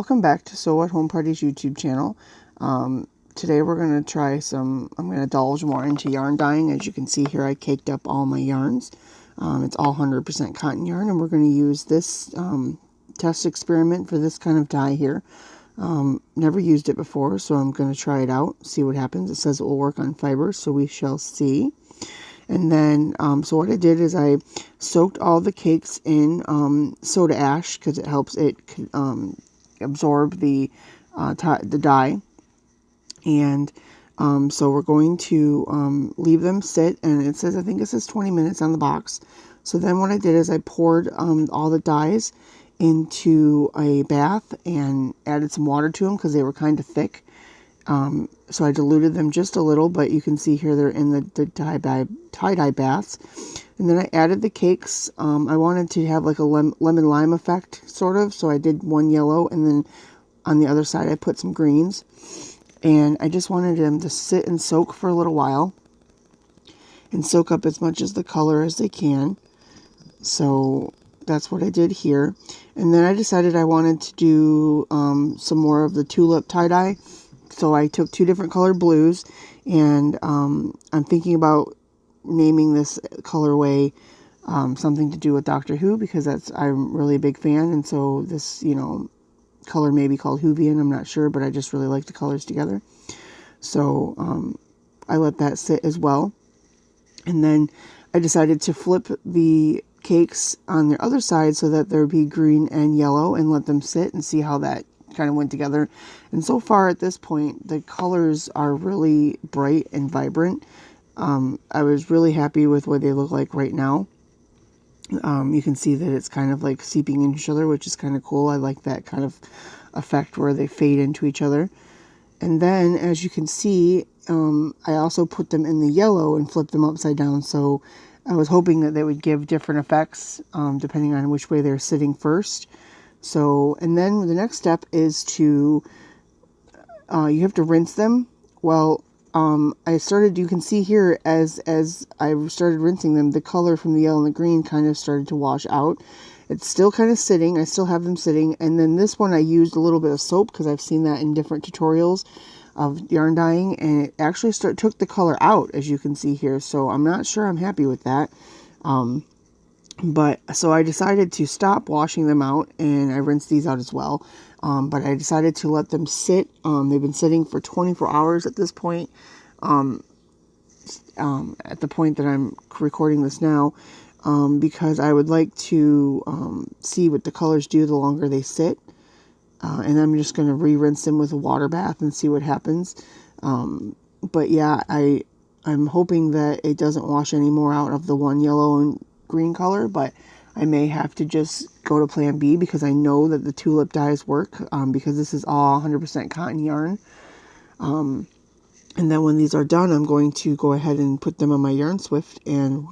welcome back to Sew at Home Parties YouTube channel. Today we're going to try I'm going to indulge more into yarn dyeing. As you can see here, I caked up all my yarns. It's all 100% cotton yarn, and we're going to use this test experiment for this kind of dye here. Never used it before, so I'm going to try it out, see what happens. It says it will work on fibers, so we shall see. And then, so what I did is I soaked all the cakes in soda ash because it helps it absorb the dye. And so we're going to leave them sit, and it says, I think it says 20 minutes on the box. So then what I did is I poured all the dyes into a bath and added some water to them because they were kind of thick. So I diluted them just a little, but you can see here they're in the tie-dye baths. And then I added the cakes. I wanted to have like a lemon lime effect, sort of. So I did one yellow, and then on the other side I put some greens. And I just wanted them to sit and soak for a little while and soak up as much as the color as they can. So that's what I did here. And then I decided I wanted to do some more of the tulip tie-dye. So I took two different colored blues, and I'm thinking about naming this colorway something to do with Doctor Who, because I'm really a big fan, and so this, color may be called Whovian, I'm not sure, but I just really like the colors together. So I let that sit as well. And then I decided to flip the cakes on the other side so that there would be green and yellow, and let them sit and see how that kind of went together. And so far at this point, the colors are really bright and vibrant. I was really happy with what they look like right now. You can see that it's kind of like seeping into each other, which is kind of cool. I like that kind of effect where they fade into each other. And then, as you can see, I also put them in the yellow and flipped them upside down. So I was hoping that they would give different effects depending on which way they're sitting first. So, and then the next step is to, you have to rinse them. Well, you can see here as I started rinsing them, the color from the yellow and the green kind of started to wash out. It's still kind of sitting. I still have them sitting. And then this one I used a little bit of soap because I've seen that in different tutorials of yarn dyeing, and it actually took the color out, as you can see here. So I'm not sure I'm happy with that. But so I decided to stop washing them out, and I rinsed these out as well. But I decided to let them sit. They've been sitting for 24 hours at this point. At the point that I'm recording this now, because I would like to see what the colors do the longer they sit. And I'm just going to re-rinse them with a water bath and see what happens. But yeah, I'm hoping that it doesn't wash any more out of the one yellow and green color, but I may have to just go to plan B, because I know that the tulip dyes work, because this is all 100% cotton yarn. And then when these are done, I'm going to go ahead and put them on my Yarn Swift and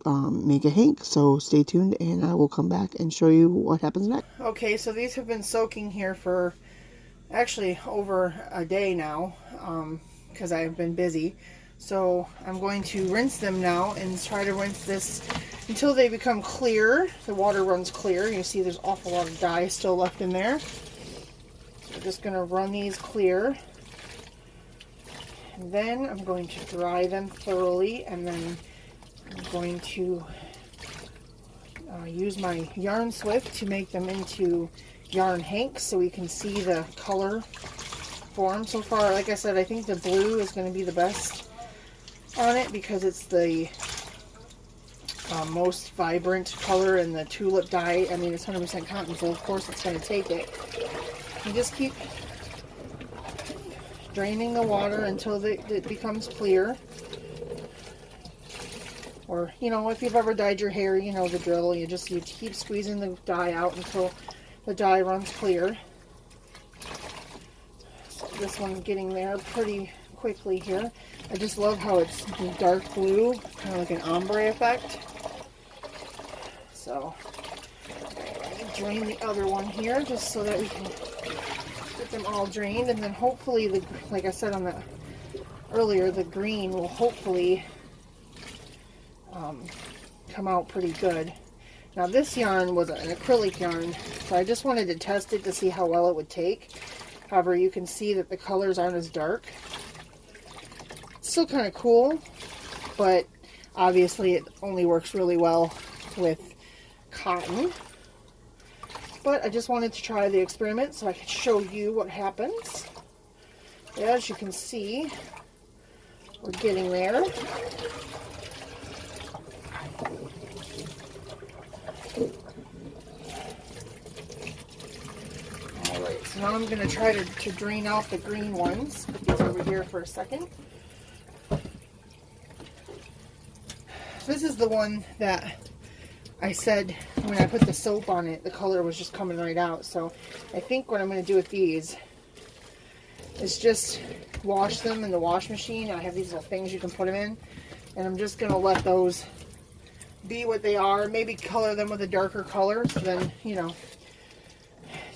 make a hank. So stay tuned, and I will come back and show you what happens next. Okay, so these have been soaking here for actually over a day now, because I've been busy. So I'm going to rinse them now and try to rinse this until they become clear. The water runs clear. You see there's an awful lot of dye still left in there. So I'm just going to run these clear. And then I'm going to dry them thoroughly, and then I'm going to use my Yarn Swift to make them into yarn hanks so we can see the color form. So far, like I said, I think the blue is going to be the best on it because it's the most vibrant color, and the tulip dye, I mean, it's 100% cotton, so of course it's going to take it. You just keep draining the water until it becomes clear. Or, if you've ever dyed your hair, you know the drill. You keep squeezing the dye out until the dye runs clear. So this one's getting there pretty quickly here. I just love how it's dark blue, kind of like an ombre effect. So, let me drain the other one here just so that we can get them all drained, and then hopefully, like I said earlier, the green will hopefully come out pretty good. Now this yarn was an acrylic yarn, so I just wanted to test it to see how well it would take. However, you can see that the colors aren't as dark. It's still kind of cool, but obviously it only works really well with cotton. But I just wanted to try the experiment so I could show you what happens. As you can see, we're getting there. Alright, so now I'm going to try to drain out the green ones. Put these over here for a second. This is the one that I said when I put the soap on it, the color was just coming right out. So I think what I'm going to do with these is just wash them in the wash machine. I have these little things you can put them in. And I'm just going to let those be what they are. Maybe color them with a darker color. So then, you know,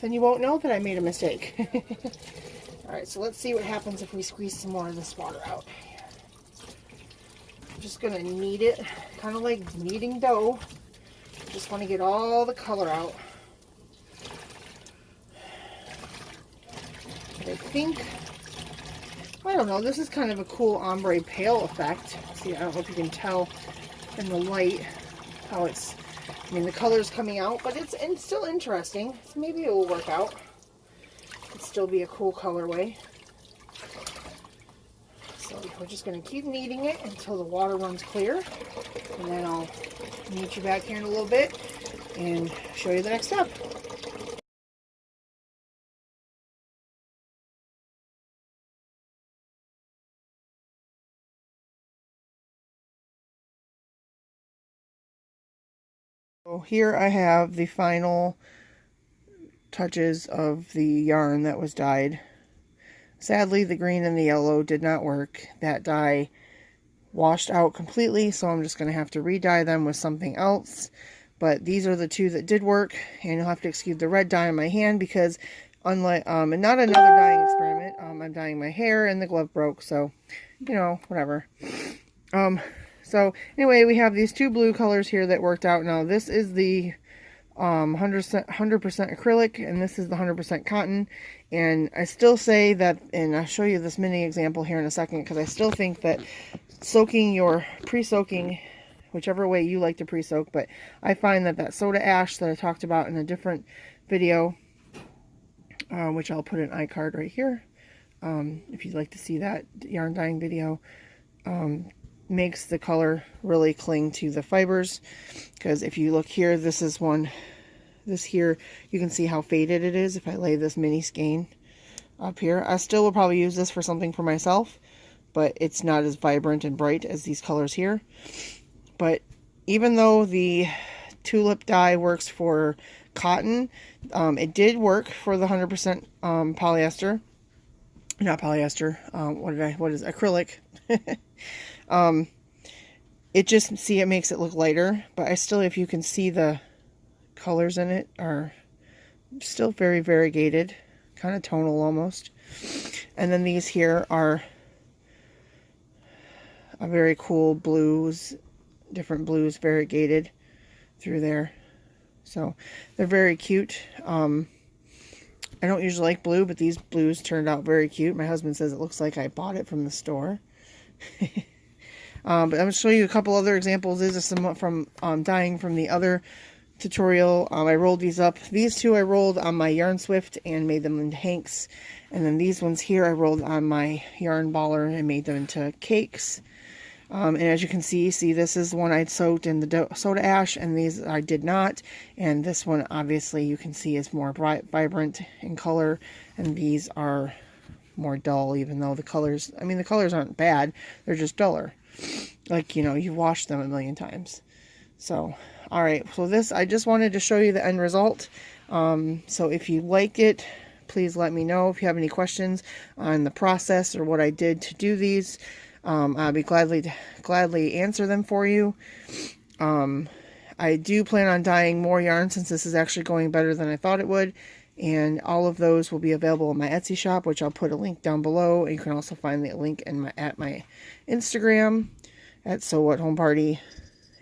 then you won't know that I made a mistake. Alright, so let's see what happens if we squeeze some more of this water out. I'm just going to knead it, kind of like kneading dough. Just want to get all the color out. But I think, I don't know, this is kind of a cool ombre pale effect. See, I don't know if you can tell in the light how it's, I mean, the color's coming out, but it's still interesting. So maybe it will work out. It'll still be a cool colorway. So we're just going to keep kneading it until the water runs clear. And then I'll meet you back here in a little bit and show you the next step. So here I have the final touches of the yarn that was dyed. Sadly, the green and the yellow did not work. That dye washed out completely, so I'm just going to have to re-dye them with something else. But these are the two that did work, and you'll have to excuse the red dye in my hand because, unlike, and not another dyeing experiment, I'm dyeing my hair and the glove broke, so, you know, whatever. So, anyway, we have these two blue colors here that worked out. Now, this is the 100% acrylic, and this is the 100% cotton. And I still say that, and I'll show you this mini example here in a second, because I still think that soaking your pre-soaking, whichever way you like to pre-soak, but I find that that soda ash that I talked about in a different video, which I'll put an iCard right here, if you'd like to see that yarn dyeing video, makes the color really cling to the fibers. Because if you look here, this is one, this here, you can see how faded it is if I lay this mini skein up here. I still will probably use this for something for myself, but it's not as vibrant and bright as these colors here. But even though the tulip dye works for cotton, it did work for the 100% polyester. Not polyester, what is acrylic? It just, see, it makes it look lighter, but I still, if you can see, the colors in it are still very variegated, kind of tonal almost. And then these here are a very cool blues, different blues variegated through there. So they're very cute. I don't usually like blue, but these blues turned out very cute. My husband says it looks like I bought it from the store. But I'm going to show you a couple other examples. These are some from dyeing from the other tutorial. I rolled these up. These two I rolled on my Yarn Swift and made them into hanks. And then these ones here I rolled on my yarn baller and made them into cakes. And as you can see, this is the one I soaked in the soda ash, and these I did not. And this one, obviously, you can see is more bright, vibrant in color, and these are more dull, even though the colors, I mean, the colors aren't bad, they're just duller. Like, you know, you've washed them a million times. So, alright, so this, I just wanted to show you the end result. So if you like it, please let me know. If you have any questions on the process or what I did to do these, I'll be gladly answer them for you. I do plan on dyeing more yarn since this is actually going better than I thought it would. And all of those will be available in my Etsy shop, which I'll put a link down below. And you can also find the link in at my Instagram at So What Home Party.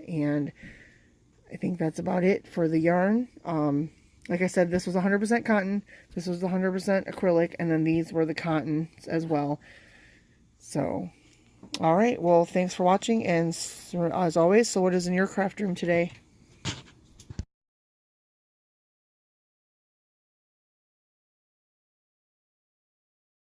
And I think that's about it for the yarn. Like I said, this was 100% cotton. This was 100% acrylic. And then these were the cottons as well. So, all right. Well, thanks for watching. And as always, so what is in your craft room today?